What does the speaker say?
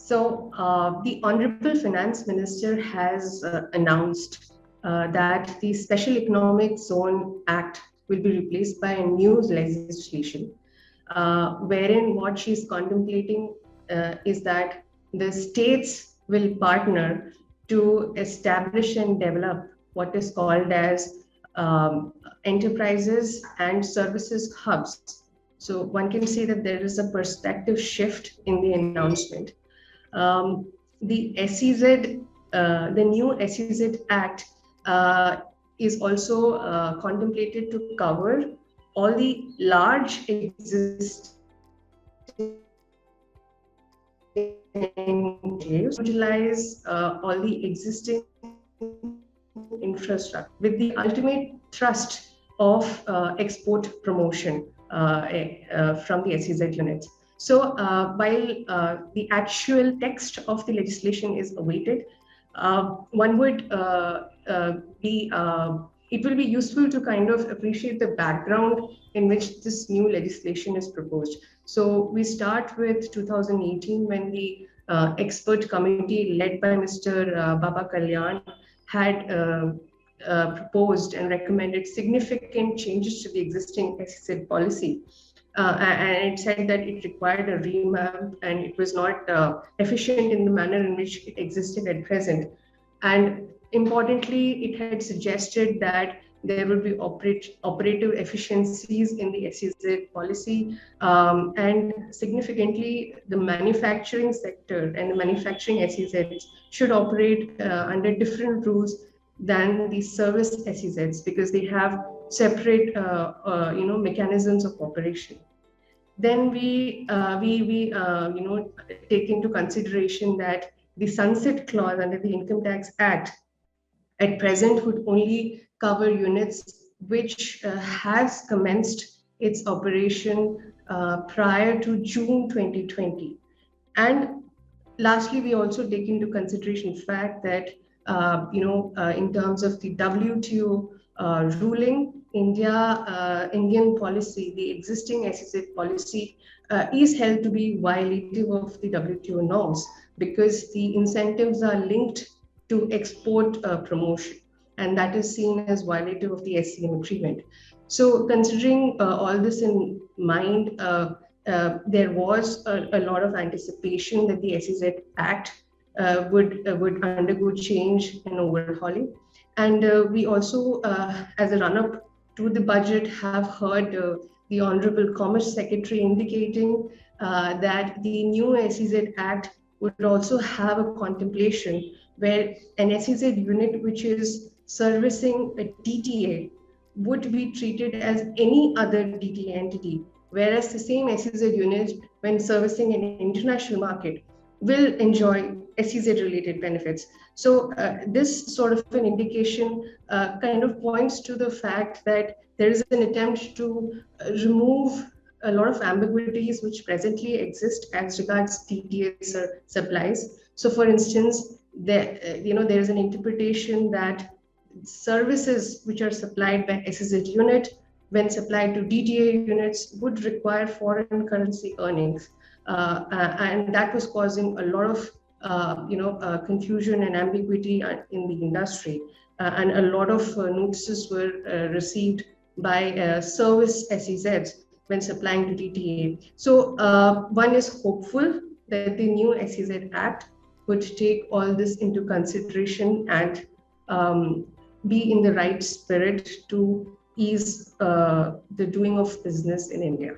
The Honorable Finance Minister has announced that the Special Economic Zone Act will be replaced by a new legislation, wherein what she's contemplating is that the states will partner to establish and develop what is called as enterprises and services hubs. So one can say that there is a perspective shift in the announcement. The SEZ, the new SEZ Act is also contemplated to cover all the large existing utilize all the existing infrastructure with the ultimate thrust of export promotion from the SEZ units. So while the actual text of the legislation is awaited, one would it will be useful to kind of appreciate the background in which this new legislation is proposed. So we start with 2018 when the expert committee led by Mr. Baba Kalyan had proposed and recommended significant changes to the existing SEZ policy. And it said that it required a revamp and it was not efficient in the manner in which it existed at present. And importantly, it had suggested that there will be operative efficiencies in the SEZ policy, and significantly, the manufacturing sector and the manufacturing SEZs should operate under different rules than the service SEZs because they have separate, mechanisms of operation. Then we take into consideration that the sunset clause under the Income Tax Act at present would only cover units which has commenced its operation prior to June 2020. And lastly, we also take into consideration the fact that in terms of the WTO ruling, Indian policy, the existing SEZ policy is held to be violative of the WTO norms because the incentives are linked to export promotion, and that is seen as violative of the SCM agreement. So considering all this in mind, there was a lot of anticipation that the SEZ Act would undergo change and overhauling. And we also, as a run-up to the budget, have heard the Honorable Commerce Secretary indicating that the new SEZ Act would also have a contemplation where an SEZ unit which is servicing a DTA would be treated as any other DTA entity, whereas the same SEZ unit, when servicing an international market, will enjoy SEZ-related benefits. So this sort of an indication kind of points to the fact that there is an attempt to remove a lot of ambiguities which presently exist as regards DTA supplies. So, for instance, there is an interpretation that services which are supplied by SEZ unit, when supplied to DTA units, would require foreign currency earnings. And that was causing a lot of confusion and ambiguity in the industry, and a lot of notices were received by service SEZs when supplying to DTA. So one is hopeful that the new SEZ Act would take all this into consideration and be in the right spirit to ease the doing of business in India.